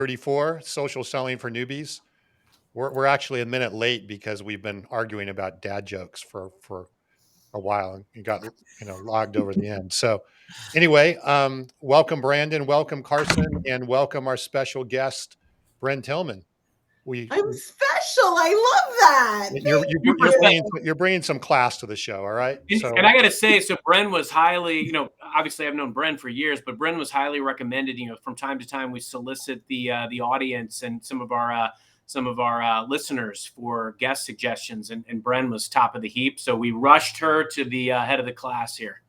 34, social selling for newbies. We're actually a minute late because we've been arguing about dad jokes for a while and got logged over the end. So anyway, welcome Brandon, welcome Carson, and welcome our special guest, Brynne Tillman. I'm special. I love that. You're bringing some class to the show, all right? And I got to say, so Brynne was highly, obviously I've known Brynne for years, but Brynne was highly recommended. From time to time we solicit the audience and some of our listeners for guest suggestions, and Brynne was top of the heap. So we rushed her to the head of the class here.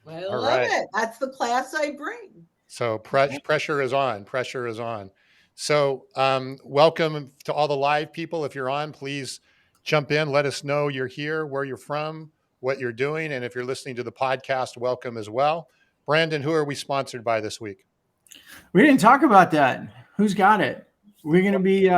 I love it. That's the class I bring. So pressure is on. Pressure is on. So welcome to all the live people. If you're on, please jump in. Let us know you're here, where you're from, what you're doing. And if you're listening to the podcast, welcome as well. Brandon, who are we sponsored by this week? We didn't talk about that. Who's got it? We're going to be,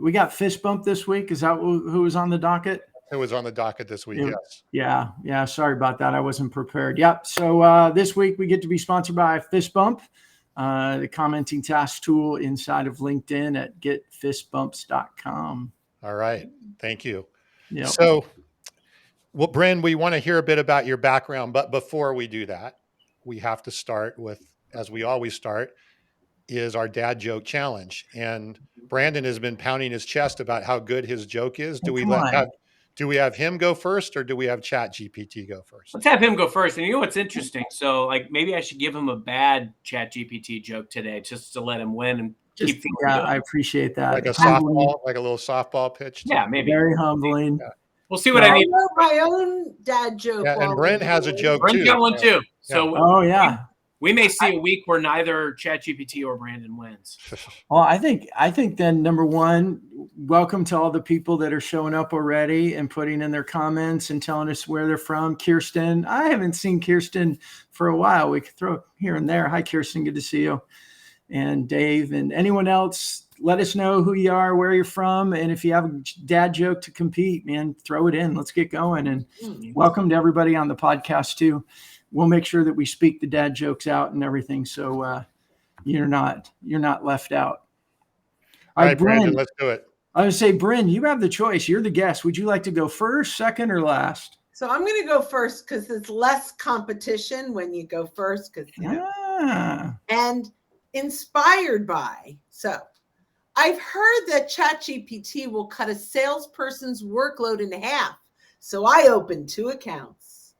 we got Fist Bump this week. Is that who was on the docket? It was on the docket this week, yes. Yeah. Sorry about that. I wasn't prepared. Yep. So this week we get to be sponsored by Fist Bump, the commenting task tool inside of LinkedIn at getfistbumps.com. All right. Thank you. Yep. So, Brynne, we want to hear a bit about your background, but before we do that, we have to start with, as we always start, is our dad joke challenge. And Brandon has been pounding his chest about how good his joke is. Do we have him go first, or do we have Chat GPT go first? Let's have him go first. And you know what's interesting? So maybe I should give him a bad Chat GPT joke today just to let him win and keep things going. I appreciate that. Like a softball, like a little softball pitch. Yeah, maybe. Very humbling. Yeah. We'll see what I need. I wrote my own dad joke. Yeah, and Brynne has a joke Brynne's too. got one too. So we may see a week where neither ChatGPT or Brandon wins. Well, I think then number one, welcome to all the people that are showing up already and putting in their comments and telling us where they're from. Kirsten, I haven't seen Kirsten for a while. We could throw here and there. Hi, Kirsten. Good to see you. And Dave and anyone else, let us know who you are, where you're from. And if you have a dad joke to compete, man, throw it in. Let's get going. And welcome to everybody on the podcast too. We'll make sure that we speak the dad jokes out and everything. So you're not left out. All right, Brandon, let's do it. I would say, Brynne, you have the choice. You're the guest. Would you like to go first, second, or last? So I'm going to go first because it's less competition when you go first. And inspired by. So I've heard that ChatGPT will cut a salesperson's workload in half. So I opened 2 accounts.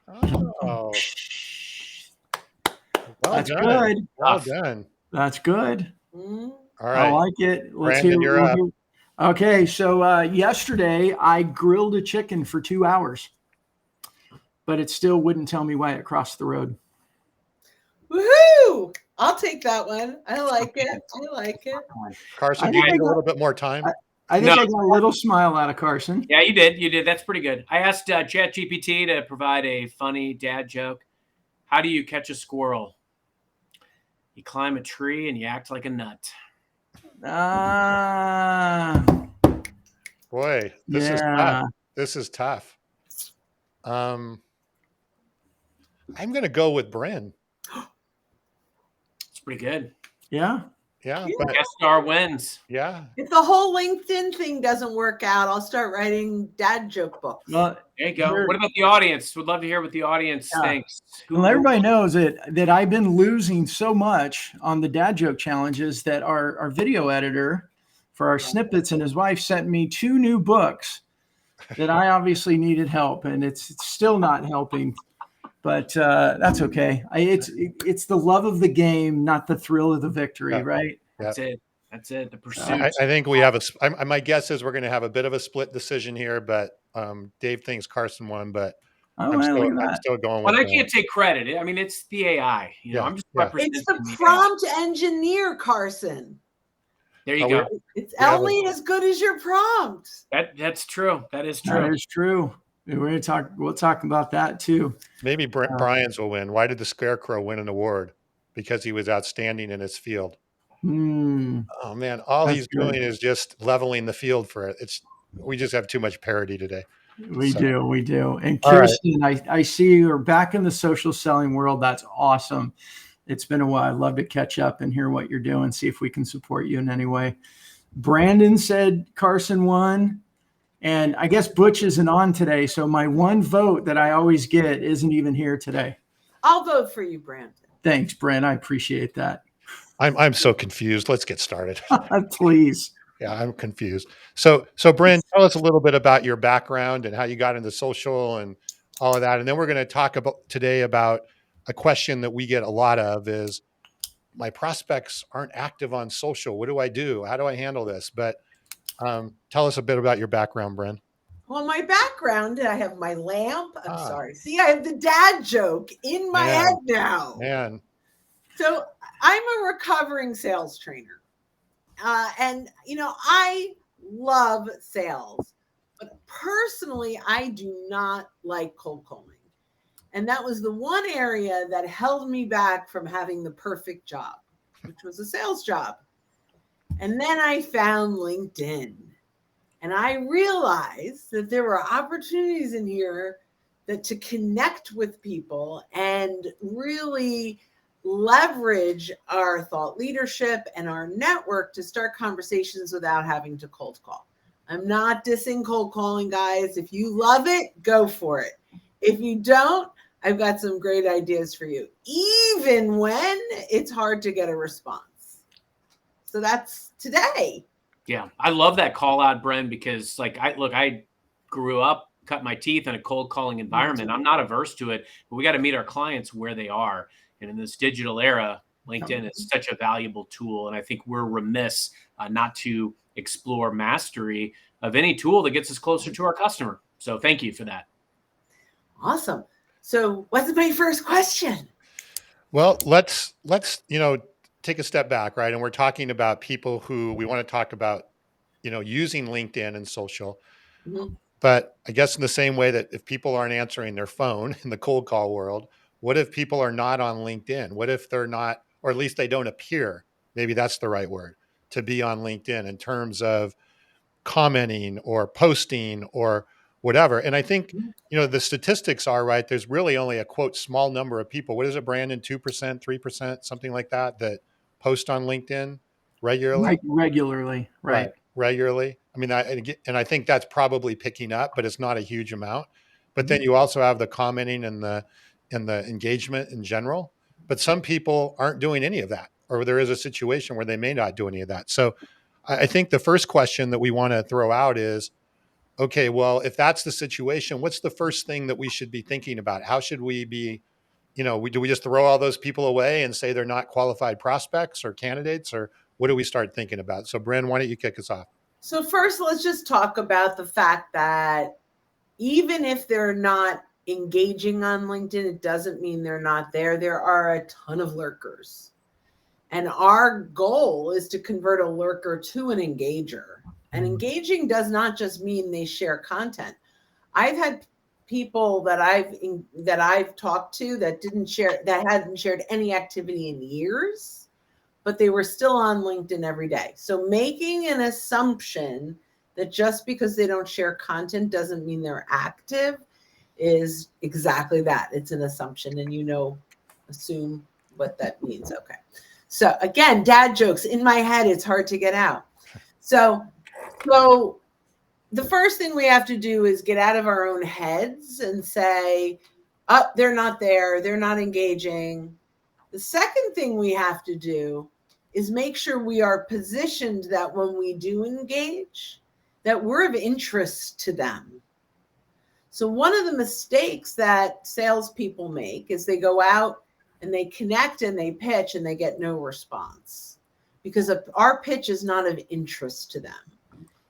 Oh, that's good. Well done. That's good. All right. I like it. Let's Brandon, you're up. Okay. So yesterday I grilled a chicken for 2 hours, but it still wouldn't tell me why it crossed the road. Woohoo! I'll take that one. I like it. Carson, do you need a little bit more time? I think I got a little smile out of Carson. Yeah, you did. That's pretty good. I asked ChatGPT to provide a funny dad joke. How do you catch a squirrel? You climb a tree and you act like a nut. Boy, this is tough. I'm going to go with Brynne. It's pretty good. Yeah. But guest star wins. Yeah. If the whole LinkedIn thing doesn't work out, I'll start writing dad joke books. Well, there you go. What about the audience? We'd love to hear what the audience thinks. Well, everybody knows that I've been losing so much on the dad joke challenges that our video editor for our snippets and his wife sent me 2 new books that I obviously needed help, and it's still not helping. But that's okay. It's the love of the game, not the thrill of the victory, right? That's it. The pursuit. I think we have my guess is we're going to have a bit of a split decision here, but Dave thinks Carson won, but I'm still going with I can't take credit. I mean, it's the AI. I'm just representing. It's the prompt engineer, Carson. There you go. It's only as good as your prompt. That's true. That is true. That is true. We'll talk about that too. Maybe Brian's will win. Why did the Scarecrow win an award? Because he was outstanding in his field. Oh man, all he's doing is just leveling the field for it. We just have too much parity today. We do. And Kirsten, I see you're back in the social selling world. That's awesome. It's been a while. I'd love to catch up and hear what you're doing, see if we can support you in any way. Brandon said Carson won. And I guess Butch isn't on today. So my one vote that I always get isn't even here today. I'll vote for you, Brandon. Thanks, Brent. I appreciate that. I'm so confused. Let's get started. Please. Yeah, I'm confused. So Brynne, tell us a little bit about your background and how you got into social and all of that. And then we're going to talk today about a question that we get a lot of is, my prospects aren't active on social. What do I do? How do I handle this? But tell us a bit about your background, Brynne. Well, my background, I have my lamp. I'm sorry. See, I have the dad joke in my head now. Man. So I'm a recovering sales trainer. And, I love sales. But personally, I do not like cold calling. And that was the one area that held me back from having the perfect job, which was a sales job. And then I found LinkedIn. And I realized that there were opportunities in here that to connect with people and really leverage our thought leadership and our network to start conversations without having to cold call. I'm not dissing cold calling, guys. If you love it, go for it. If you don't, I've got some great ideas for you, even when it's hard to get a response. So that's today. Yeah, I love that call out, Brynne, because I grew up, cut my teeth in a cold calling environment. I'm not averse to it, but we got to meet our clients where they are. And in this digital era, LinkedIn is such a valuable tool. And I think we're remiss not to explore mastery of any tool that gets us closer to our customer. So thank you for that. Awesome. So what's my first question? Well, let's take a step back, right? And we're talking about people who we want to talk about, using LinkedIn and social. Mm-hmm. But I guess in the same way that if people aren't answering their phone in the cold call world, what if people are not on LinkedIn? What if they're not, or at least they don't appear, maybe that's the right word, to be on LinkedIn in terms of commenting or posting or whatever. And I think, the statistics are right. There's really only a quote small number of people. What is it, Brandon? 2%, 3%, something like that post on LinkedIn regularly? Regularly, right. Regularly. I mean, I think that's probably picking up, but it's not a huge amount. But then you also have the commenting and the engagement in general. But some people aren't doing any of that, or there is a situation where they may not do any of that. So I think the first question that we want to throw out is, okay, well, if that's the situation, what's the first thing that we should be thinking about? How should we be, do we just throw all those people away and say they're not qualified prospects or candidates, or what do we start thinking about? So Brynne, why don't you kick us off? So first, let's just talk about the fact that even if they're not engaging on LinkedIn, it doesn't mean they're not there. There are a ton of lurkers. And our goal is to convert a lurker to an engager. And engaging does not just mean they share content. I've had people that I've talked to that hadn't shared any activity in years, but they were still on LinkedIn every day. So making an assumption that just because they don't share content doesn't mean they're active is exactly that. It's an assumption, and assume what that means. Okay. So again, dad jokes in my head, it's hard to get out. So the first thing we have to do is get out of our own heads and say, oh, they're not there. They're not engaging. The second thing we have to do is make sure we are positioned that when we do engage, that we're of interest to them. So one of the mistakes that salespeople make is they go out and they connect and they pitch and they get no response because our pitch is not of interest to them.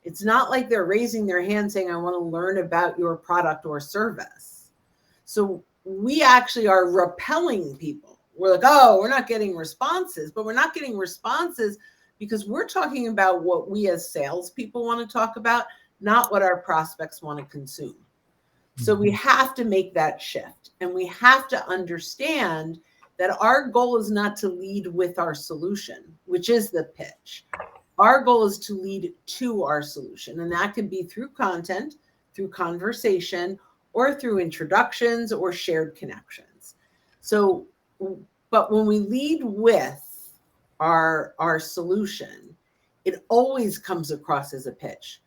It's not like they're raising their hand saying, I want to learn about your product or service. So we actually are repelling people. We're like, oh, we're not getting responses, but we're not getting responses because we're talking about what we as salespeople want to talk about, not what our prospects want to consume. So we have to make that shift, and we have to understand that our goal is not to lead with our solution, which is the pitch. Our goal is to lead to our solution, and that can be through content, through conversation, or through introductions or shared connections. So But when we lead with our solution, it always comes across as a pitch.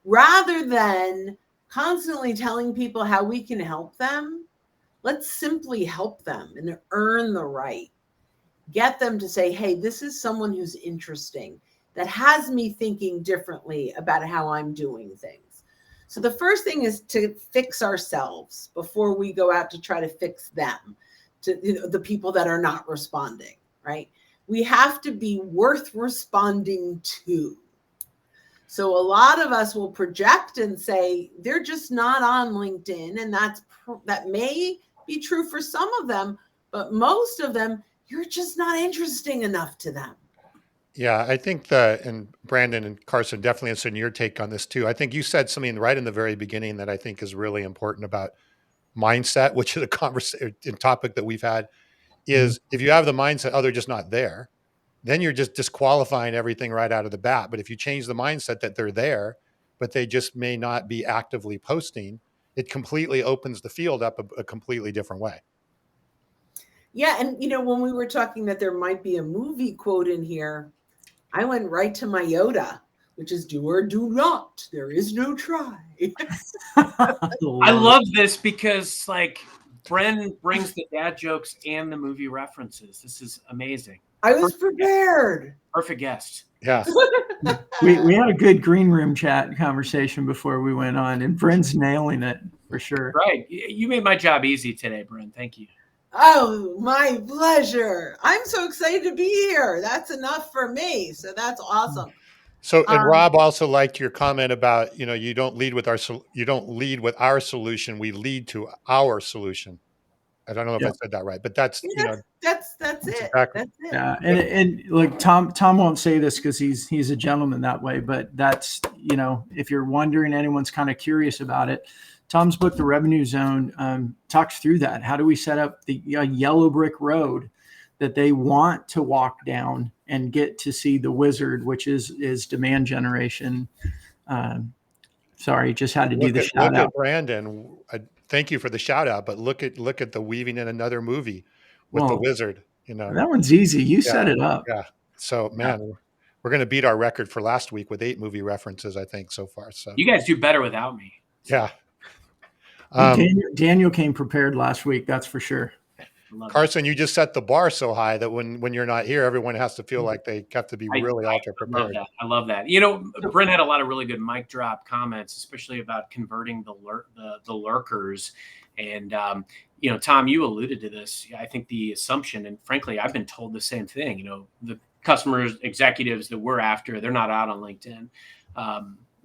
Rather than constantly telling people how we can help them, let's simply help them and earn the right. Get them to say, hey, this is someone who's interesting, that has me thinking differently about how I'm doing things. So the first thing is to fix ourselves before we go out to try to fix them, to the people that are not responding, right? We have to be worth responding to. So a lot of us will project and say they're just not on LinkedIn, and that may be true for some of them, but most of them, you're just not interesting enough to them. Yeah, I think and Brandon and Carson, definitely interested in your take on this too. I think you said something right in the very beginning that I think is really important about mindset, which is a conversation topic that we've had, is if you have the mindset, oh, they're just not there, then you're just disqualifying everything right out of the bat. But if you change the mindset that they're there, but they just may not be actively posting, it completely opens the field up a completely different way. Yeah. And, when we were talking that there might be a movie quote in here, I went right to my Yoda, which is do or do not. There is no try. I love this because Brynne brings the dad jokes and the movie references. This is amazing. I was prepared. Perfect guest. Yeah. we had a good green room chat conversation before we went on, and Brynne's nailing it for sure. Right. You made my job easy today, Brynne. Thank you. Oh, my pleasure. I'm so excited to be here. That's enough for me. So that's awesome. So, and Rob also liked your comment about, you don't lead with our solution. We lead to our solution. I don't know if I said that right, but that's it. That's exactly. it. That's it. Yeah, and like Tom won't say this because he's a gentleman that way, but that's if you're wondering, anyone's kind of curious about it. Tom's book, The Revenue Zone, talks through that. How do we set up the yellow brick road that they want to walk down and get to see the wizard, which is demand generation. Sorry, just had to do the shout out. Brandon, thank you for the shout out, but look at the weaving in another movie with the wizard. That one's easy. You set it up. Yeah. So man, we're going to beat our record for last week with 8 movie references, I think, so far. So you guys do better without me. Yeah. Daniel came prepared last week. That's for sure. Carson, you just set the bar so high that when you're not here, everyone has to feel like they have to be really out there prepared. I love that. Brynne had a lot of really good mic drop comments, especially about converting the lurkers. And, Tom, you alluded to this. I think the assumption, and frankly, I've been told the same thing, the customers, executives that we're after, they're not out on LinkedIn.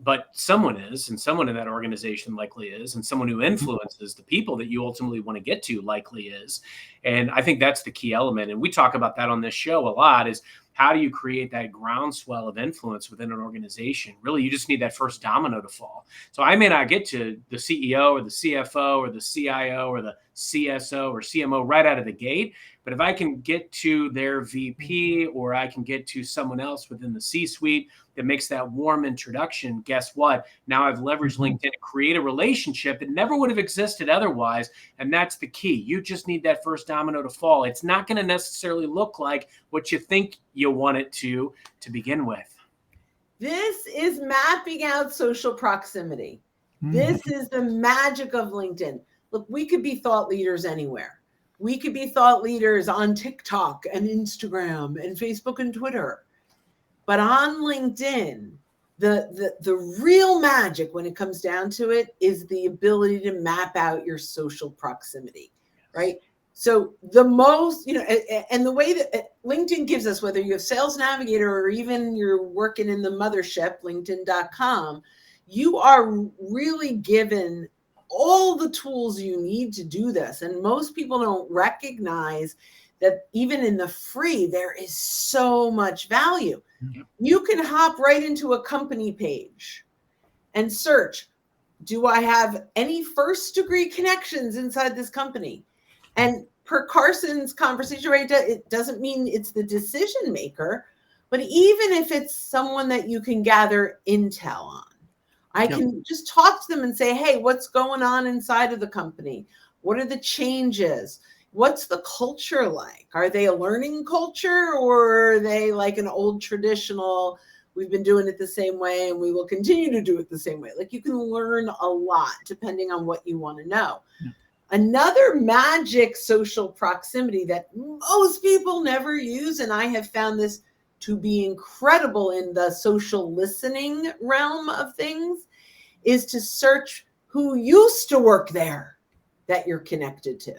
But someone is, and someone in that organization likely is, and someone who influences the people that you ultimately want to get to likely is. And I think that's the key element. And we talk about that on this show a lot, is how do you create that groundswell of influence within an organization? Really, you just need that first domino to fall. So I may not get to the CEO or the CFO or the CIO or the CSO or CMO right out of the gate, but if I can get to their VP or I can get to someone else within the C-suite that makes that warm introduction, guess what? Now I've leveraged LinkedIn to create a relationship that never would have existed otherwise. And that's the key. You just need that first domino to fall. It's not going to necessarily look like what you think you want it to begin with. This is mapping out social proximity. This is the magic of LinkedIn. Look, we could be thought leaders anywhere. We could be thought leaders on TikTok and Instagram and Facebook and Twitter. But on LinkedIn, the real magic when it comes down to it is the ability to map out your social proximity, right? So the most, and the way that LinkedIn gives us, whether you have Sales Navigator or even you're working in the mothership, LinkedIn.com, you are really given all the tools you need to do this. And most people don't recognize that even in the free, there is so much value. You can hop right into a company page and search, do I have any first degree connections inside this company? And per Carson's conversation, right, it doesn't mean it's the decision maker, but even if it's someone that you can gather intel on, I can just talk to them and say, hey, what's going on inside of the company? What are the changes? what's the culture like? Are they a learning culture, or are they like an old traditional, we've been doing it the same way and we will continue to do it the same way? Like, you can learn a lot depending on what you want to know. Yeah. Another magic social proximity that most people never use, and I have found this to be incredible in the social listening realm of things, is to search who used to work there that you're connected to,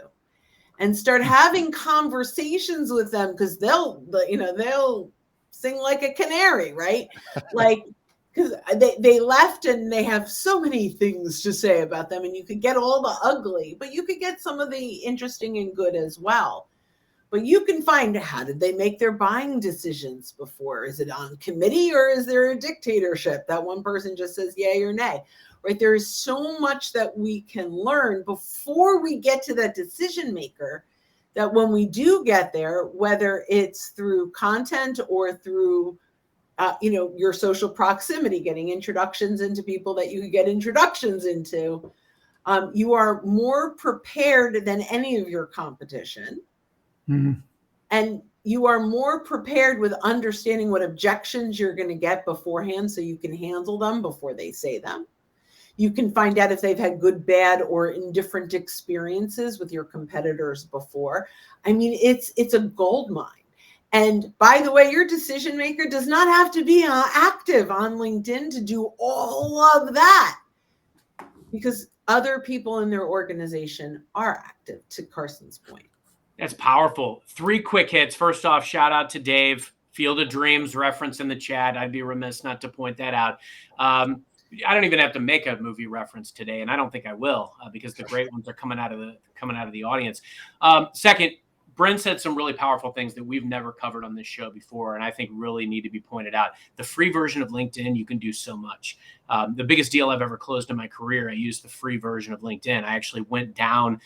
and start having conversations with them, because they'll sing like a canary, right? Like, because they left and they have so many things to say about them, and you could get all the ugly, but you could get some of the interesting and good as well. But you can find, how did they make their buying decisions before? Is it on committee, or is there a dictatorship that one person just says yay or nay? Right? There is so much that we can learn before we get to that decision maker, that when we do get there, whether it's through content or through your social proximity, getting introductions into people that you could get introductions into, you are more prepared than any of your competition. Mm-hmm. And you are more prepared with understanding what objections you're going to get beforehand, so you can handle them before they say them. You can find out if they've had good, bad, or indifferent experiences with your competitors before. I mean, it's a gold mine. And by the way, your decision maker does not have to be active on LinkedIn to do all of that, because other people in their organization are active, to Carson's point. That's powerful. 3 quick hits. First off, shout out to Dave. Field of Dreams reference in the chat. I'd be remiss not to point that out. I don't even have to make a movie reference today, and I don't think I will, because the great ones are coming out of the audience. Second, Brynne said some really powerful things that we've never covered on this show before, and I think really need to be pointed out. The free version of LinkedIn, you can do so much. The biggest deal I've ever closed in my career, I used the free version of LinkedIn. I actually went down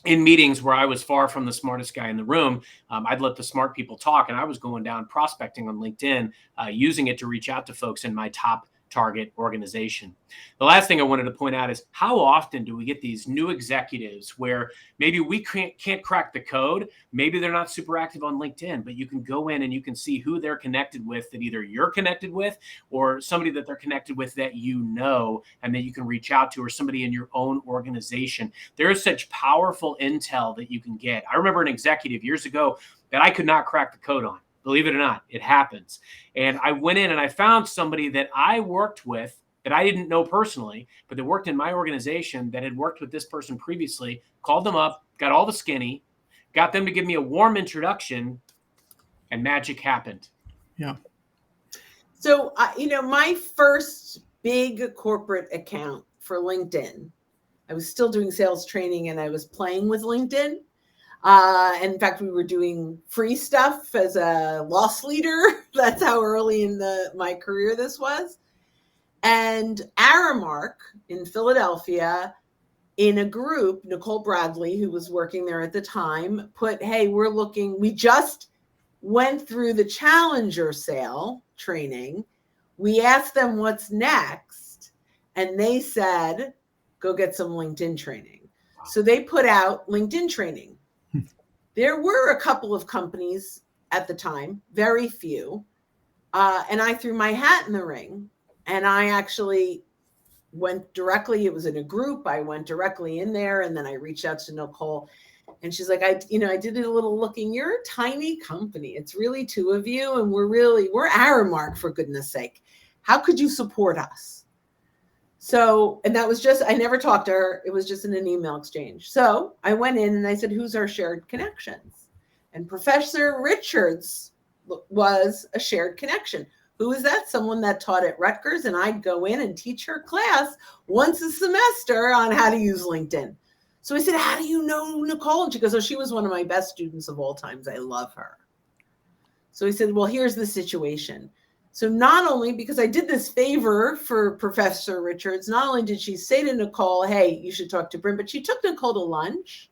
in meetings where I was far from the smartest guy in the room. I'd let the smart people talk, and I was going down prospecting on LinkedIn, using it to reach out to folks in my top target organization. The last thing I wanted to point out is, how often do we get these new executives where maybe we can't crack the code? Maybe they're not super active on LinkedIn, but you can go in and you can see who they're connected with, that either you're connected with or somebody that they're connected with that you know and that you can reach out to, or somebody in your own organization. There is such powerful intel that you can get. I remember an executive years ago that I could not crack the code on. Believe it or not, it happens. And I went in and I found somebody that I worked with that I didn't know personally, but that worked in my organization, that had worked with this person previously, called them up, got all the skinny, got them to give me a warm introduction, and magic happened. Yeah. So, my first big corporate account for LinkedIn, I was still doing sales training and I was playing with LinkedIn. And in fact, we were doing free stuff as a loss leader. That's how early in my career this was. And Aramark in Philadelphia, in a group, Nicole Bradley, who was working there at the time, put, hey, we just went through the Challenger sale training. We asked them what's next, and they said, go get some LinkedIn training. So they put out LinkedIn training. There were a couple of companies at the time, very few, and I threw my hat in the ring, and I actually went directly. It was in a group. I went directly in there, and then I reached out to Nicole, and she's like, I did a little looking. You're a tiny company. It's really 2 of you, and we're Aramark, for goodness sake. How could you support us? So, and that was just, I never talked to her. It was just in an email exchange. So I went in and I said, who's our shared connections? And Professor Richards was a shared connection. Who is that? Someone that taught at Rutgers, and I'd go in and teach her class once a semester on how to use LinkedIn. So I said, how do you know Nicole? And she goes, oh, she was one of my best students of all times. I love her. So he said, well, here's the situation. So not only, because I did this favor for Professor Richards, not only did she say to Nicole, hey, you should talk to Brynne, but she took Nicole to lunch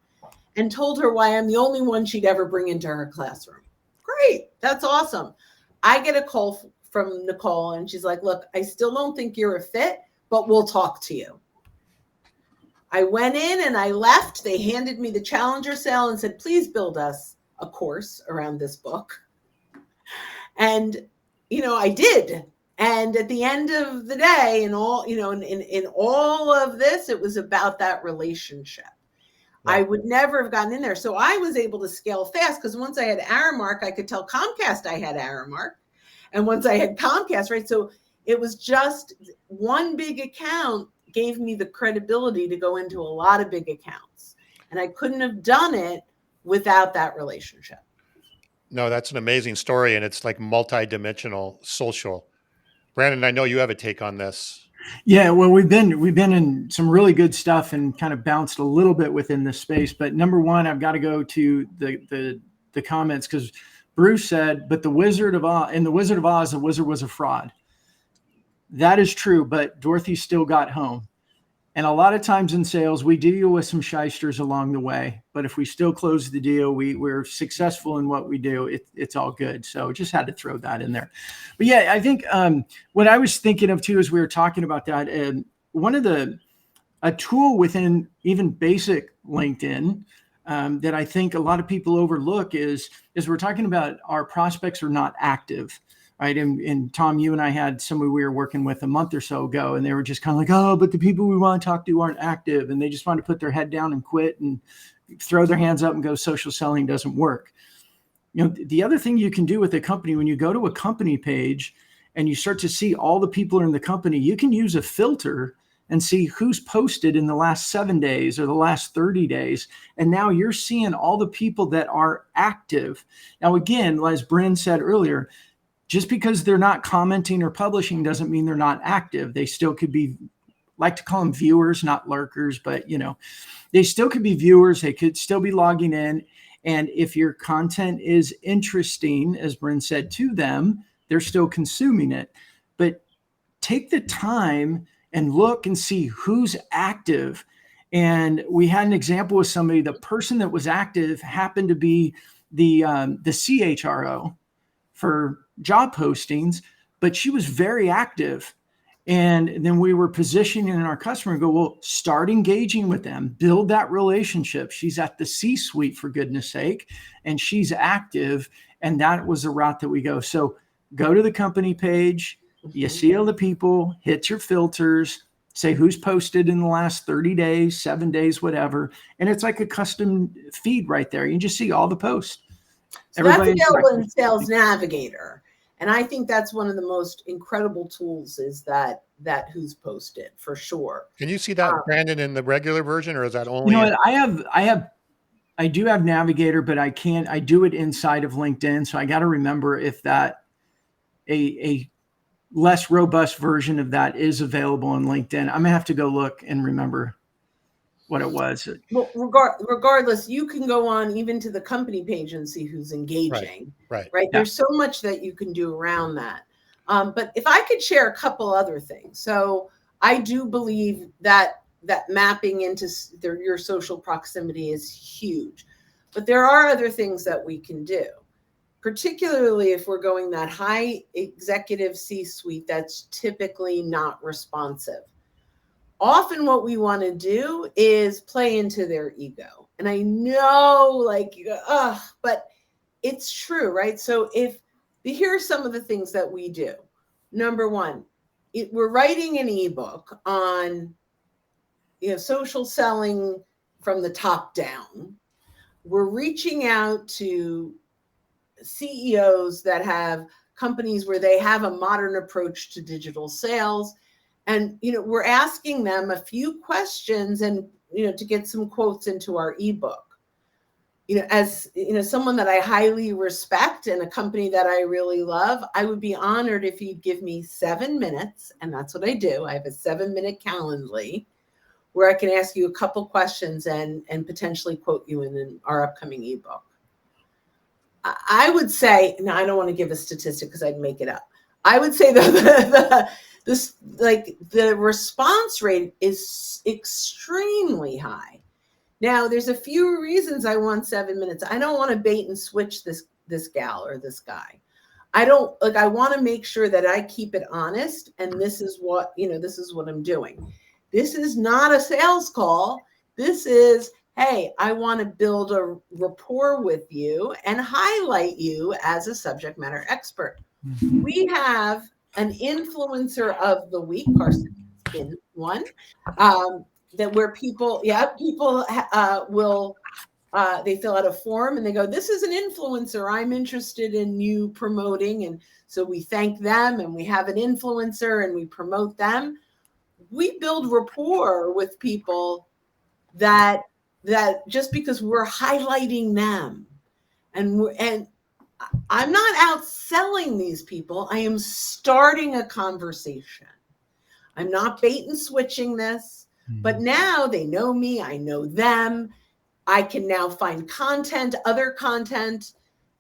and told her why I'm the only one she'd ever bring into her classroom. Great. That's awesome. I get a call from Nicole, and she's like, look, I still don't think you're a fit, but we'll talk to you. I went in and I left. They handed me the Challenger sale and said, please build us a course around this book. And, I did. And at the end of the day, in all of this, it was about that relationship. Right. I would never have gotten in there. So I was able to scale fast because once I had Aramark, I could tell Comcast I had Aramark. And once I had Comcast, right? So it was just one big account gave me the credibility to go into a lot of big accounts. And I couldn't have done it without that relationship. No, that's an amazing story. And it's like multi-dimensional social. Brandon, I know you have a take on this. Yeah, well, we've been in some really good stuff and kind of bounced a little bit within this space. But number one, I've got to go to the comments because Bruce said, but the Wizard of Oz, the wizard was a fraud. That is true, but Dorothy still got home. And a lot of times in sales, we deal with some shysters along the way. But if we still close the deal, we're successful in what we do. It's all good. So just had to throw that in there. But yeah, I think what I was thinking of too, as we were talking about that, a tool within even basic LinkedIn that I think a lot of people overlook is we're talking about our prospects are not active. Right. And Tom, you and I had somebody we were working with a month or so ago, and they were just kind of like, oh, but the people we want to talk to aren't active. And they just want to put their head down and quit and throw their hands up and go, social selling doesn't work. The other thing you can do with a company, when you go to a company page and you start to see all the people in the company, you can use a filter and see who's posted in the last 7 days or the last 30 days. And now you're seeing all the people that are active. Now, again, as Brynne said earlier, just because they're not commenting or publishing doesn't mean they're not active. They still could be, like to call them viewers, not lurkers, but they still could be viewers. They could still be logging in. And if your content is interesting, as Brynne said, to them, they're still consuming it. But take the time and look and see who's active. And we had an example with somebody, the person that was active happened to be the CHRO for job postings, but she was very active. And then we were positioning our customer and go, well, start engaging with them, build that relationship. She's at the C-suite, for goodness sake, and she's active. And that was the route that we go. So go to the company page, you see all the people, hit your filters, say who's posted in the last 30 days, 7 days, whatever. And it's like a custom feed right there. You just see all the posts. So that's available in Sales Navigator. And I think that's one of the most incredible tools is that who's posted for sure. Can you see that, Brandon, in the regular version, or is that only? I do have Navigator, but I do it inside of LinkedIn. So I got to remember if that a less robust version of that is available on LinkedIn. I'm gonna have to go look and remember what it was. Well, regardless, you can go on even to the company page and see who's engaging. Right. Yeah. There's so much that you can do around that. But if I could share a couple other things. So I do believe that mapping into your social proximity is huge. But there are other things that we can do, particularly if we're going that high executive C-suite that's typically not responsive. Often what we want to do is play into their ego. And I know, but it's true, right? So here are some of the things that we do. Number one, we're writing an ebook on social selling from the top down. We're reaching out to CEOs that have companies where they have a modern approach to digital sales. And, we're asking them a few questions and, to get some quotes into our ebook. As, someone that I highly respect and a company that I really love, I would be honored if you'd give me 7 minutes. And that's what I do. I have a 7-minute Calendly where I can ask you a couple questions and potentially quote you in our upcoming ebook. I would say, now I don't want to give a statistic because I'd make it up. I would say the response rate is extremely high. Now, there's a few reasons I want 7 minutes. I don't want to bait and switch this gal or this guy. I want to make sure that I keep it honest, and this is what I'm doing. This is not a sales call. This is, hey, I want to build a rapport with you and highlight you as a subject matter expert. We have an influencer of the week, Carson has been one, that where people will, they fill out a form and they go, this is an influencer I'm interested in you promoting. And so we thank them and we have an influencer and we promote them. We build rapport with people that just because we're highlighting them, and I'm not out selling these people. I am starting a conversation. I'm not bait and switching this, but now they know me. I know them. I can now find other content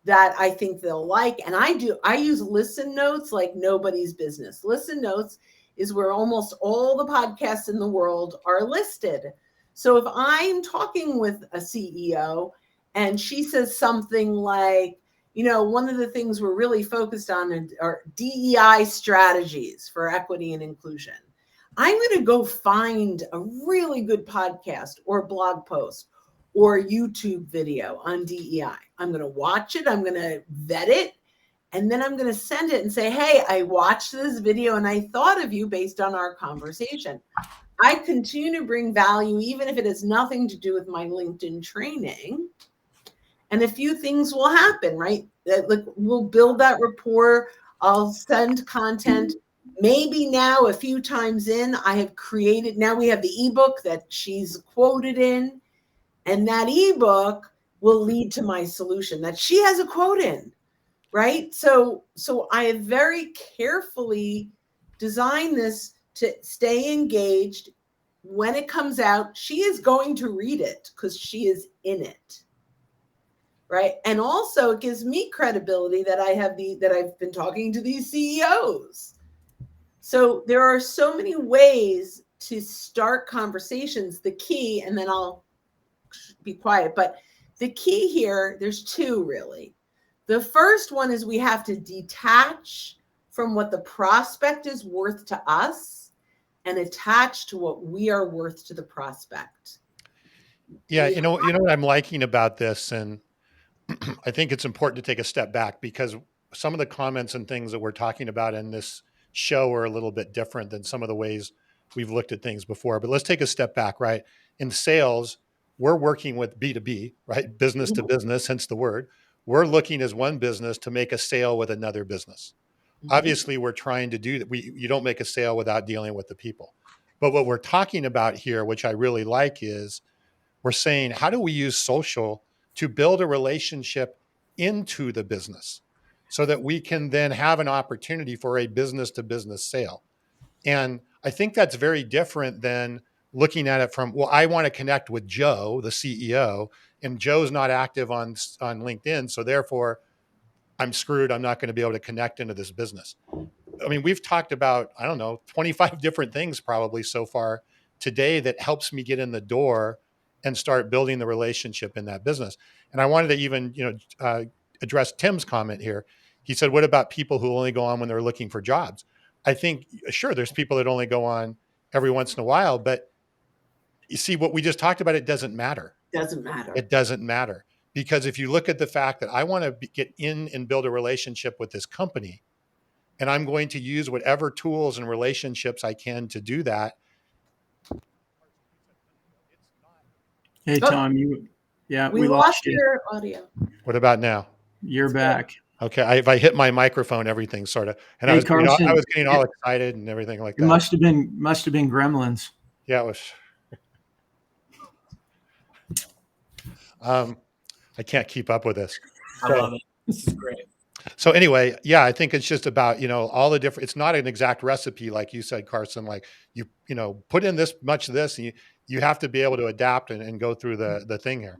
that I think they'll like. And I use listen notes like nobody's business. Listen notes is where almost all the podcasts in the world are listed. So if I'm talking with a CEO and she says something like, one of the things we're really focused on are DEI strategies for equity and inclusion. I'm going to go find a really good podcast or blog post or YouTube video on DEI. I'm going to watch it. I'm going to vet it. And then I'm going to send it and say, hey, I watched this video and I thought of you based on our conversation. I continue to bring value, even if it has nothing to do with my LinkedIn training. And a few things will happen, right? We'll build that rapport. I'll send content. Maybe now a few times in, I have created, now we have the ebook that she's quoted in. And that ebook will lead to my solution that she has a quote in, right? So I have very carefully designed this to stay engaged. When it comes out, she is going to read it because she is in it, right? And also it gives me credibility that that I've been talking to these CEOs. So there are so many ways to start conversations. The key, and then I'll be quiet, but the key here, there's two really. The first one is we have to detach from what the prospect is worth to us and attach to what we are worth to the prospect. Yeah, you know what I'm liking about this, and I think it's important to take a step back because some of the comments and things that we're talking about in this show are a little bit different than some of the ways we've looked at things before. But let's take a step back, right? In sales, we're working with B2B, right? Business to business, hence the word. We're looking as one business to make a sale with another business. Obviously, we're trying to do that. You don't make a sale without dealing with the people. But what we're talking about here, which I really like, is we're saying, how do we use social to build a relationship into the business so that we can then have an opportunity for a business to business sale? And I think that's very different than looking at it from, well, I want to connect with Joe, the CEO, and Joe's not active on LinkedIn. So therefore I'm screwed. I'm not going to be able to connect into this business. I mean, we've talked about, 25 different things probably so far today that helps me get in the door and start building the relationship in that business. And I wanted to even, address Tim's comment here. He said, what about people who only go on when they're looking for jobs? I think, sure, there's people that only go on every once in a while, but you see what we just talked about, it doesn't matter. Doesn't matter. It doesn't matter. Because if you look at the fact that I want to get in and build a relationship with this company, and I'm going to use whatever tools and relationships I can to do that. Hey, Tom, we lost your audio. What about now? You're back. Okay. If I hit my microphone, everything sort of, and hey, Carson, I was getting all excited and everything like that. It must have been gremlins. Yeah, it was. I can't keep up with this. I love it. This is great. So anyway, yeah, I think it's just about, all the different, it's not an exact recipe, like you said, Carson, like you put in this much of this, and you have to be able to adapt and go through the thing here.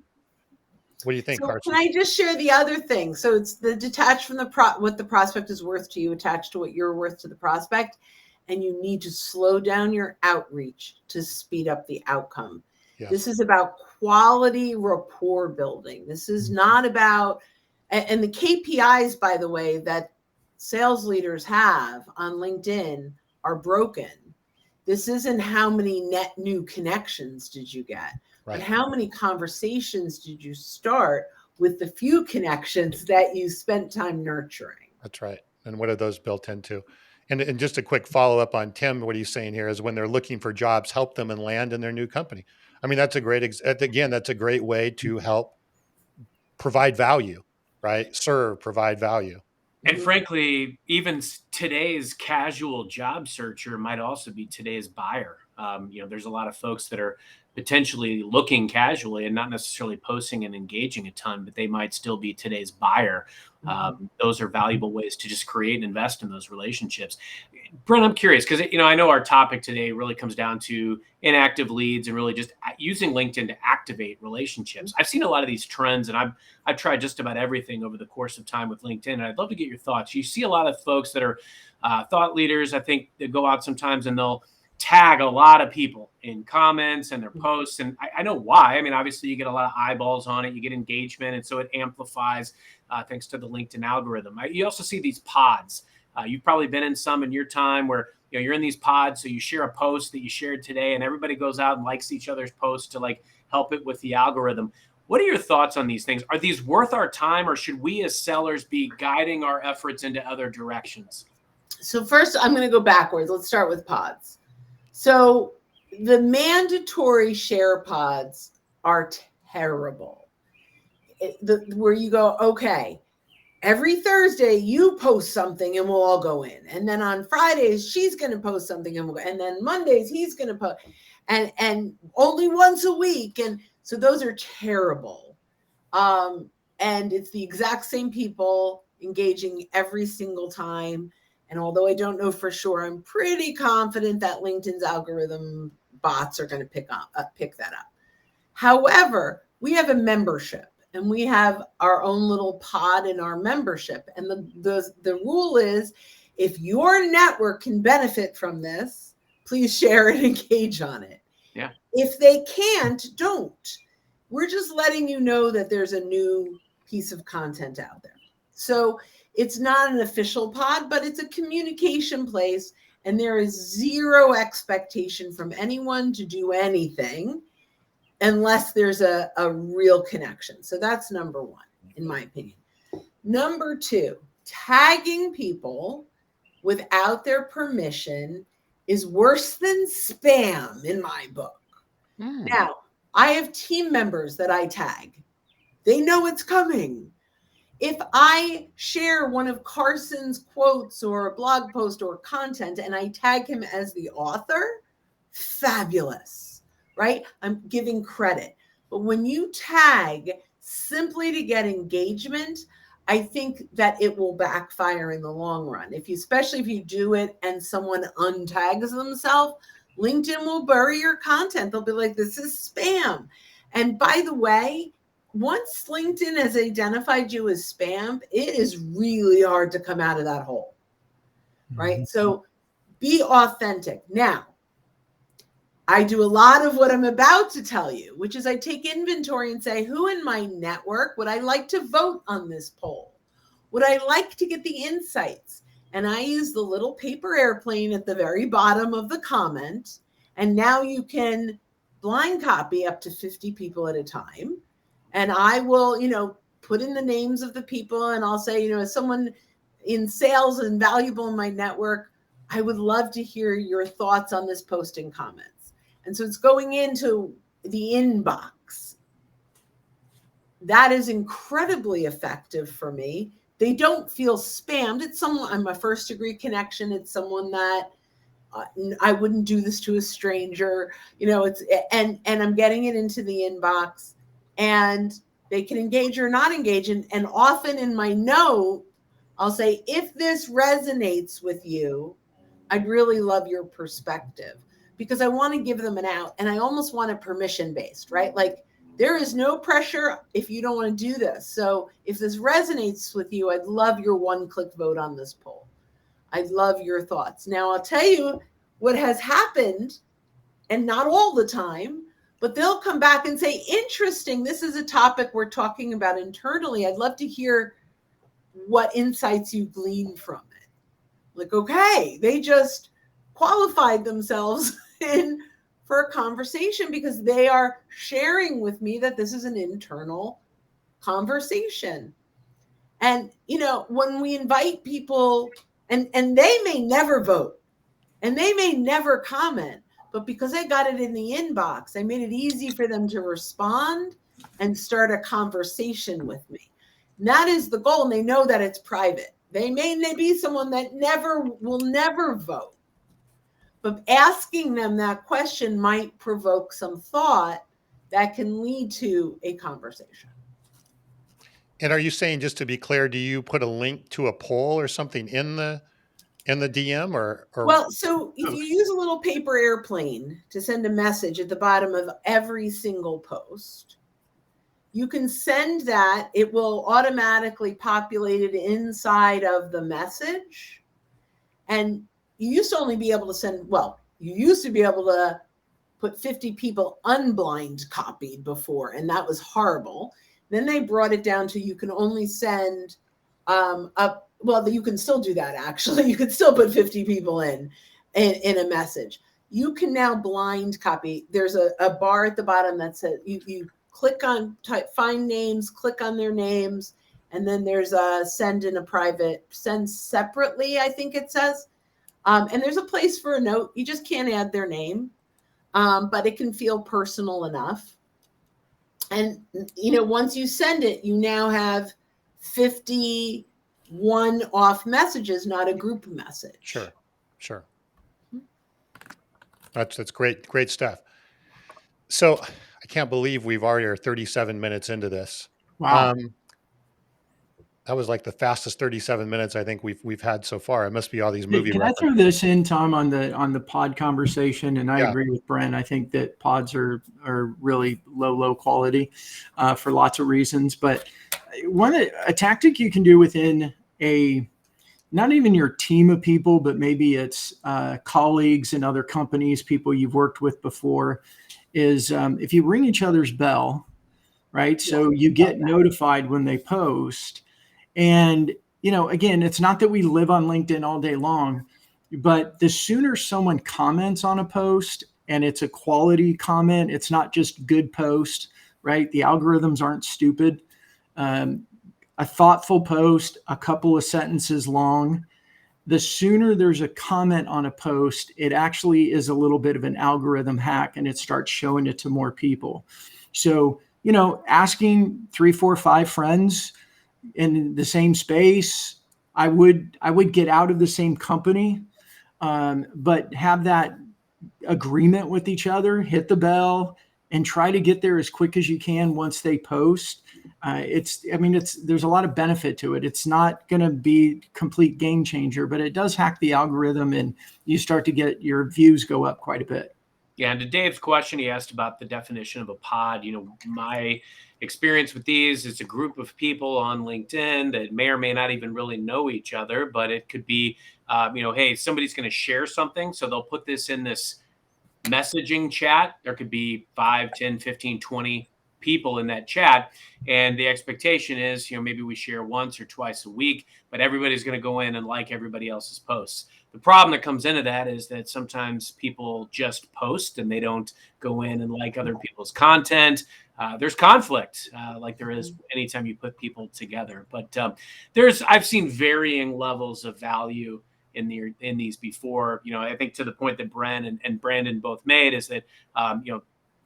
What do you think, Carson? Can I just share the other thing? So it's the detached from what the prospect is worth to you, attached to what you're worth to the prospect. And you need to slow down your outreach to speed up the outcome. Yes. This is about quality rapport building. This is not about, and the KPIs, by the way, that sales leaders have on LinkedIn are broken. this isn't how many net new connections did you get, Right. but how many conversations did you start with the few connections that you spent time nurturing. That's right. And what are those built into? And just a quick follow up on Tim, what he's saying here is when they're looking for jobs, help them and land in their new company. I mean, that's a great, again, that's a great way to help provide value, right? Serve, provide value. And frankly, even today's casual job searcher might also be today's buyer. There's a lot of folks that are potentially looking casually and not necessarily posting and engaging a ton, but they might still be today's buyer. Those are valuable ways to just create and invest in those relationships. Brynne, I'm curious because I know our topic today really comes down to inactive leads and really just using LinkedIn to activate relationships. I've seen a lot of these trends, and I've tried just about everything over the course of time with LinkedIn, and I'd love to get your thoughts. You see a lot of folks that are thought leaders. I think they go out sometimes and they'll tag a lot of people in comments and their posts, and I know why. I mean, obviously, you get a lot of eyeballs on it, you get engagement, and so it amplifies thanks to the LinkedIn algorithm. You also see these pods. You've probably been in some in your time where you're in these pods, so you share a post that you shared today, and everybody goes out and likes each other's posts to like help it with the algorithm. What are your thoughts on these things? Are these worth our time, or should we as sellers be guiding our efforts into other directions? So first, I'm going to go backwards. Let's start with pods. So the mandatory share pods are terrible. Where you go, okay, every Thursday you post something and we'll all go in. And then on Fridays, she's going to post something and we'll go. And then Mondays, he's going to post and only once a week. And so those are terrible. And it's the exact same people engaging every single time. And although I don't know for sure, I'm pretty confident that LinkedIn's algorithm bots are going to pick that up. However, we have a membership. And we have our own little pod in our membership. And the rule is, if your network can benefit from this, please share and engage on it. Yeah. If they can't, don't. We're just letting you know that there's a new piece of content out there. So it's not an official pod, but it's a communication place. And there is zero expectation from anyone to do anything unless there's a real connection. So that's number one, in my opinion. Number two, tagging people without their permission is worse than spam in my book. Now, I have team members that I tag. They know it's coming. If I share one of Carson's quotes or a blog post or content and I tag him as the author, fabulous. Right? I'm giving credit. But when you tag simply to get engagement, I think that it will backfire in the long run. Especially if you do it and someone untags themselves, LinkedIn will bury your content. They'll be like, this is spam. And by the way, once LinkedIn has identified you as spam, it is really hard to come out of that hole. Right? So be authentic. Now, I do a lot of what I'm about to tell you, which is I take inventory and say, who in my network would I like to vote on this poll? Would I like to get the insights? And I use the little paper airplane at the very bottom of the comment. And now you can blind copy up to 50 people at a time. And I will, put in the names of the people and I'll say, as someone in sales and valuable in my network, I would love to hear your thoughts on this post and comments. And so it's going into the inbox. That is incredibly effective for me. They don't feel spammed. It's someone, I'm a first degree connection. It's someone that I wouldn't do this to a stranger. And I'm getting it into the inbox and they can engage or not engage. And often in my note, I'll say, if this resonates with you, I'd really love your perspective. Because I want to give them an out and I almost want it permission based, right? Like there is no pressure if you don't want to do this. So if this resonates with you, I'd love your one-click vote on this poll. I'd love your thoughts. Now I'll tell you what has happened, and not all the time, but they'll come back and say, interesting, this is a topic we're talking about internally. I'd love to hear what insights you gleaned from it. Like, okay, they just qualified themselves in for a conversation because they are sharing with me that this is an internal conversation. And, you know, when we invite people and they may never vote and they may never comment, but because I got it in the inbox, I made it easy for them to respond and start a conversation with me. And that is the goal. And they know that it's private. They may be someone that will never vote, but asking them that question might provoke some thought that can lead to a conversation. And are you saying, just to be clear, do you put a link to a poll or something in the DM or? Well, so if you use a little paper airplane to send a message at the bottom of every single post, you can send that. It will automatically populate it inside of the message. And you used to only be able to send, well, you used to be able to put 50 people unblind copied before, and that was horrible. Then they brought it down to you can only send well, you can still do that, actually. You can still put 50 people in a message. You can now blind copy. There's a bar at the bottom that says you click on find names, click on their names, and then there's a send in a private, send separately, I think it says. And there's a place for a note. You just can't add their name, but it can feel personal enough. And, you know, once you send it, you now have 50 one-off messages, not a group message. Sure. That's great stuff. So I can't believe we've already are 37 minutes into this. Wow. That was like the fastest 37 minutes I think we've had so far. It must be all these movie Can references. I throw this in, Tom, on the pod conversation? And I agree with Brynne. I think that pods are really low quality for lots of reasons. But a tactic you can do within not even your team of people, but maybe it's colleagues in other companies, people you've worked with before, is if you ring each other's bell, right? So you get notified when they post. And, you know, again, it's not that we live on LinkedIn all day long, but the sooner someone comments on a post and it's a quality comment, it's not just good post, right? The algorithms aren't stupid. A thoughtful post, a couple of sentences long, the sooner there's a comment on a post, it actually is a little bit of an algorithm hack and it starts showing it to more people. So, you know, asking 3, 4, 5 friends in the same space, I would get out of the same company, but have that agreement with each other, hit the bell and try to get there as quick as you can once they post. There's a lot of benefit to it. It's not going to be complete game changer, but it does hack the algorithm and you start to get your views go up quite a bit. Yeah. And to Dave's question, he asked about the definition of a pod. You know, my experience with these is a group of people on LinkedIn that may or may not even really know each other, but it could be, hey, somebody's going to share something. So they'll put this in this messaging chat. There could be 5, 10, 15, 20 people in that chat. And the expectation is, maybe we share once or twice a week, but everybody's going to go in and like everybody else's posts. The problem that comes into that is that sometimes people just post and they don't go in and like other people's content. There's conflict, like there is anytime you put people together. But I've seen varying levels of value in these before. I think to the point that Brynne and Brandon both made is that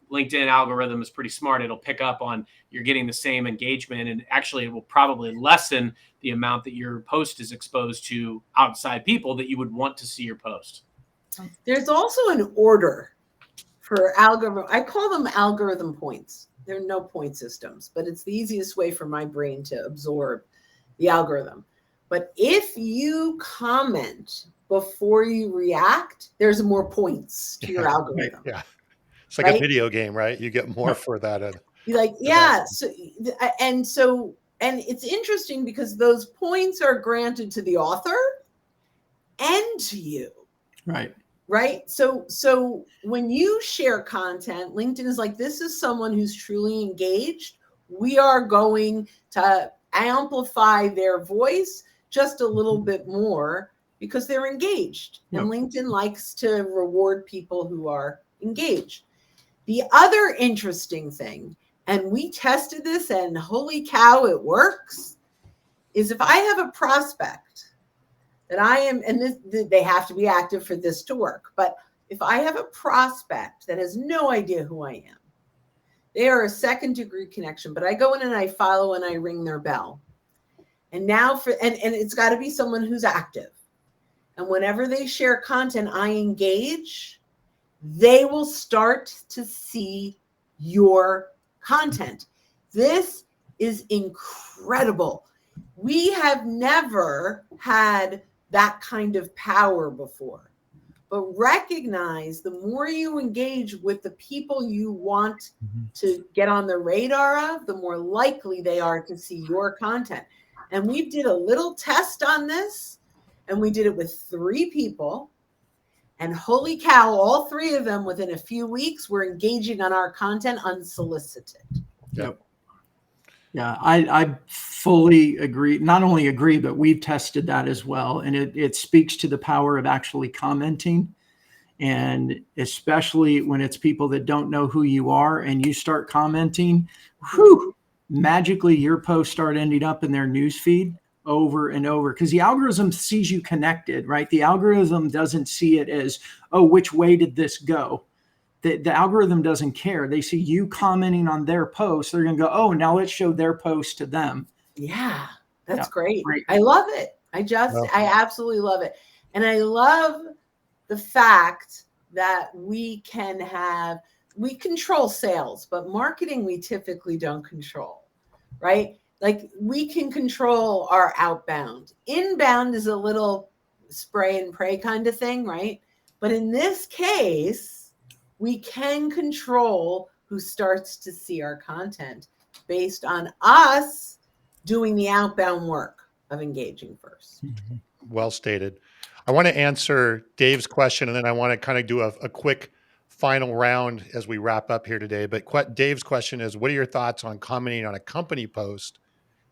LinkedIn algorithm is pretty smart. It'll pick up on you're getting the same engagement, and actually it will probably lessen the amount that your post is exposed to outside people that you would want to see your post. There's also an order for algorithm. I call them algorithm points. There are no point systems, but it's the easiest way for my brain to absorb the algorithm. But if you comment before you react, there's more points to your algorithm. Yeah. It's like a video game, right? You get more for that. You're like, yeah. So, and it's interesting because those points are granted to the author and to you. Right. So when you share content, LinkedIn is like, this is someone who's truly engaged. We are going to amplify their voice just a little bit more because they're engaged. Yep. And LinkedIn likes to reward people who are engaged. The other interesting thing, and we tested this and holy cow, it works, is if I have a prospect that I am, and they have to be active for this to work, but if I have a prospect that has no idea who I am, they are a second degree connection, but I go in and I follow and I ring their bell. And now and it's got to be someone who's active. And whenever they share content, I engage, they will start to see your content. This is incredible. We have never had that kind of power before. But recognize the more you engage with the people you want to get on the radar of, the more likely they are to see your content. And we did a little test on this, and we did it with 3 people. And holy cow, all 3 of them within a few weeks were engaging on our content unsolicited. Yep. Yeah, I fully agree. Not only agree, but we've tested that as well. And it speaks to the power of actually commenting. And especially when it's people that don't know who you are and you start commenting, whew, magically your posts start ending up in their newsfeed over and over, because the algorithm sees you connected, right? The algorithm doesn't see it as, oh, which way did this go? The algorithm doesn't care. They see you commenting on their post. They're going to go, oh, now let's show their post to them. Yeah, that's Yeah, great. great. I love it. I absolutely love it. And I love the fact that we control sales, but marketing we typically don't control, right? Like we can control our outbound. Inbound is a little spray and pray kind of thing, right? But in this case, we can control who starts to see our content based on us doing the outbound work of engaging first. Well stated. I want to answer Dave's question, and then I want to kind of do a quick final round as we wrap up here today. But Dave's question is, what are your thoughts on commenting on a company post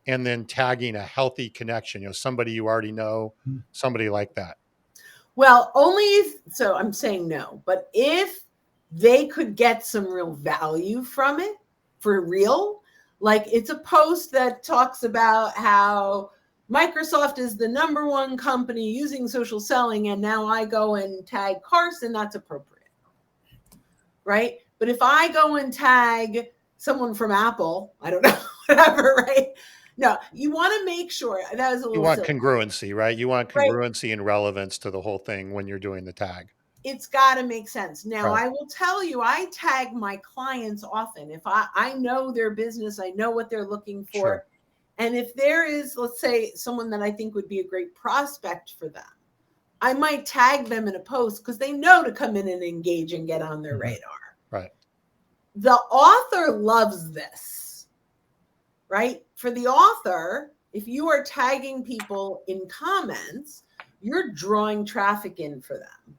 and then tagging a healthy connection, somebody you already know, somebody like that? Well, so I'm saying no, but if they could get some real value from it, for real, like it's a post that talks about how Microsoft is the #1 company using social selling, and now I go and tag Carson, that's appropriate, right? But if I go and tag someone from Apple, I don't know, whatever, right? No, you want to make sure that was a little. You want silly. congruency, right? You want Right. congruency and relevance to the whole thing when you're doing the tag. It's got to make sense. Now, Right. I will tell you, I tag my clients often. If I know their business, I know what they're looking for. Sure. And if there is, let's say, someone that I think would be a great prospect for them, I might tag them in a post because they know to come in and engage and get on their radar. Right. The author loves this, right? For the author, if you are tagging people in comments, you're drawing traffic in for them.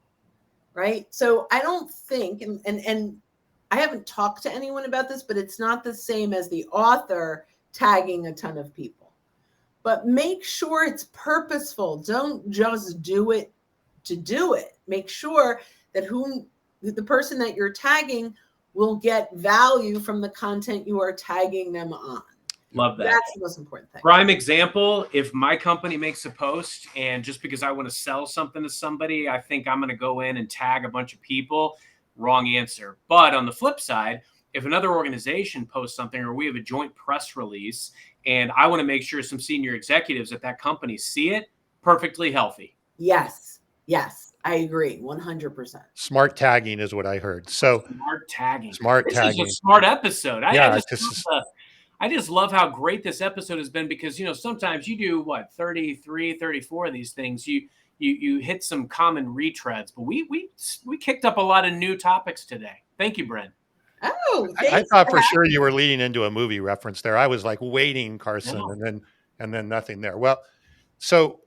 Right. So I don't think, and I haven't talked to anyone about this, but it's not the same as the author tagging a ton of people. But make sure it's purposeful. Don't just do it to do it. Make sure that the person that you're tagging will get value from the content you are tagging them on. Love that. That's the most important thing. Prime example, if my company makes a post and just because I want to sell something to somebody, I think I'm going to go in and tag a bunch of people, wrong answer. But on the flip side, if another organization posts something or we have a joint press release and I want to make sure some senior executives at that company see it, perfectly healthy. Yes. I agree. 100%. Smart tagging is what I heard. So smart tagging. This is a smart episode. I just love how great this episode has been because, sometimes you do 33, 34 of these things. You hit some common retreads, but we kicked up a lot of new topics today. Thank you, Brynne. Oh, I thought for sure you were leading into a movie reference there. I was like waiting, Carson, and then nothing there. Well, so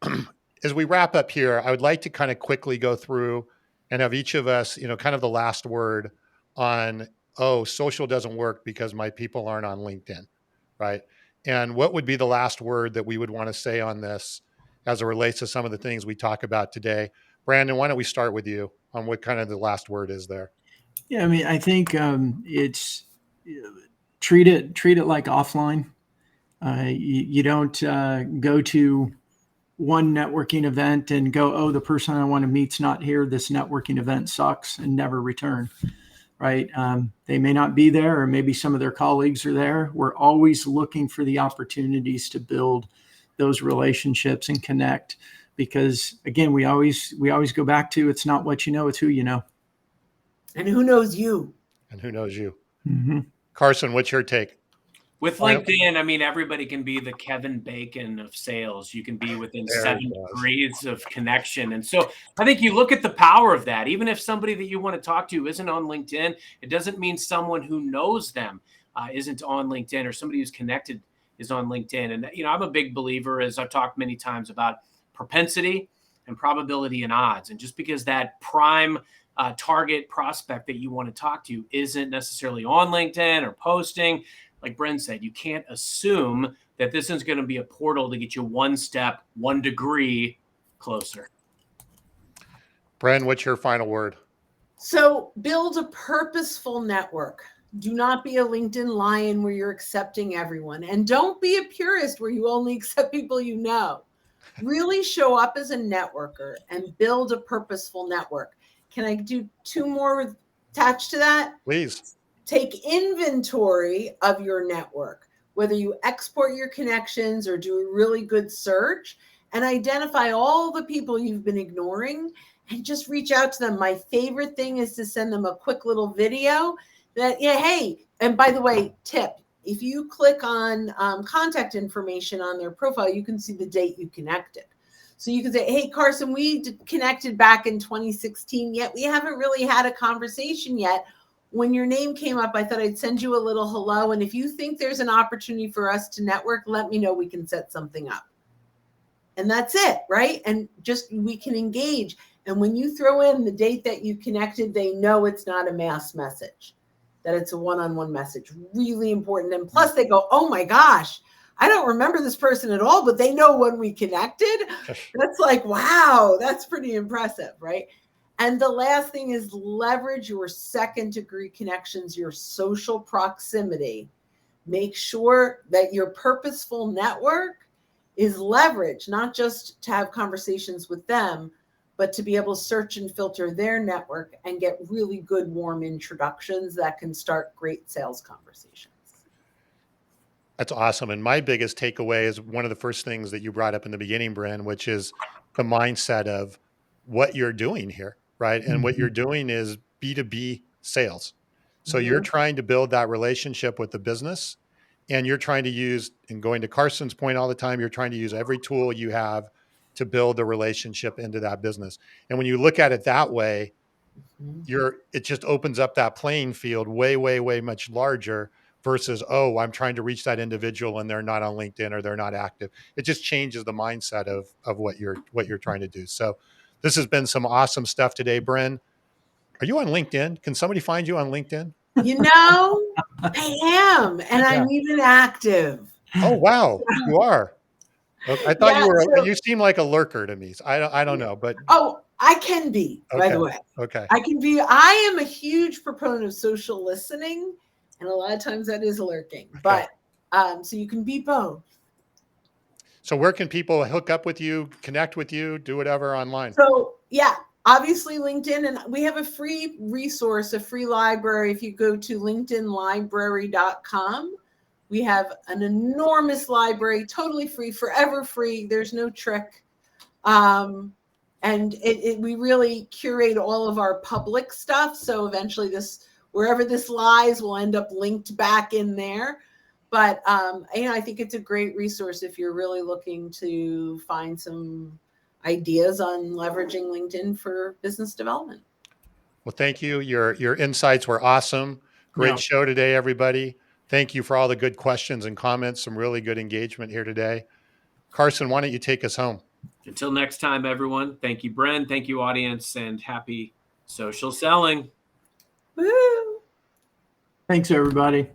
as we wrap up here, I would like to kind of quickly go through and have each of us, kind of the last word on, social doesn't work because my people aren't on LinkedIn, right? And what would be the last word that we would want to say on this? as it relates to some of the things we talk about today. Brandon, why don't we start with you on what kind of the last word is there? Yeah, I mean, I think it's treat it like offline. You don't go to one networking event and go, oh, the person I want to meet's not here. This networking event sucks, and never return. Right? They may not be there, or maybe some of their colleagues are there. We're always looking for the opportunities to build those relationships and connect, because again, we always go back to, it's not what you know, it's who you know. And who knows you? And who knows you? Mm-hmm. Carson, what's your take? With LinkedIn, I mean, everybody can be the Kevin Bacon of sales. You can be within 7 degrees of connection. And so I think you look at the power of that. Even if somebody that you want to talk to isn't on LinkedIn, it doesn't mean someone who knows them isn't on LinkedIn, or somebody who's connected is on LinkedIn. And, you know, I'm a big believer, as I've talked many times, about propensity and probability and odds. And just because that prime target prospect that you want to talk to isn't necessarily on LinkedIn or posting, like Brynne said, you can't assume that this is going to be a portal to get you 1 step, 1 degree closer. Brynne, what's your final word? So build a purposeful network. Do not be a LinkedIn lion where you're accepting everyone. And don't be a purist where you only accept people you know. Really show up as a networker and build a purposeful network. Can I do 2 more attached to that? Please. Take inventory of your network, whether you export your connections or do a really good search, and identify all the people you've been ignoring and just reach out to them. My favorite thing is to send them a quick little video that, yeah, hey, and by the way, tip, if you click on contact information on their profile, you can see the date you connected. So you can say, hey, Carson, we connected back in 2016, yet we haven't really had a conversation yet. When your name came up, I thought I'd send you a little hello. And if you think there's an opportunity for us to network, let me know. We can set something up. And that's it, right? And just we can engage. And when you throw in the date that you connected, they know it's not a mass message, that it's a one-on-one message. Really important. And plus they go, oh my gosh, I don't remember this person at all, but they know when we connected. That's like, wow, that's pretty impressive, right? And the last thing is leverage your 2nd degree connections, your social proximity. Make sure that your purposeful network is leveraged, not just to have conversations with them, but to be able to search and filter their network and get really good, warm introductions that can start great sales conversations. That's awesome. And my biggest takeaway is one of the first things that you brought up in the beginning, Brynne, which is the mindset of what you're doing here, right? And what you're doing is B2B sales. So you're trying to build that relationship with the business, and you're trying to use, and going to Carson's point all the time, you're trying to use every tool you have to build a relationship into that business. And when you look at it that way, it just opens up that playing field way, way, way much larger versus, oh, I'm trying to reach that individual and they're not on LinkedIn or they're not active. It just changes the mindset of what you're trying to do. So this has been some awesome stuff today. Brynne, are you on LinkedIn? Can somebody find you on LinkedIn? You know, I am, and I'm even active. Oh, wow. You are. Okay. I thought you were, you seem like a lurker to me. So I don't know, but. Oh, I can be, by the way. Okay. I can be, I am a huge proponent of social listening, and a lot of times that is lurking, but so you can be both. So where can people hook up with you, connect with you, do whatever online? So yeah, obviously LinkedIn, and we have a free resource, a free library. If you go to linkedinlibrary.com, we have an enormous library, totally free, forever free. There's no trick. And we really curate all of our public stuff. So eventually wherever this lies will end up linked back in there. But, I think it's a great resource if you're really looking to find some ideas on leveraging LinkedIn for business development. Well, thank you. Your insights were awesome. Great show today, everybody. Thank you for all the good questions and comments. Some really good engagement here today. Carson, why don't you take us home? Until next time, everyone. Thank you, Brynne. Thank you, audience, and happy social selling. Woo! Thanks, everybody.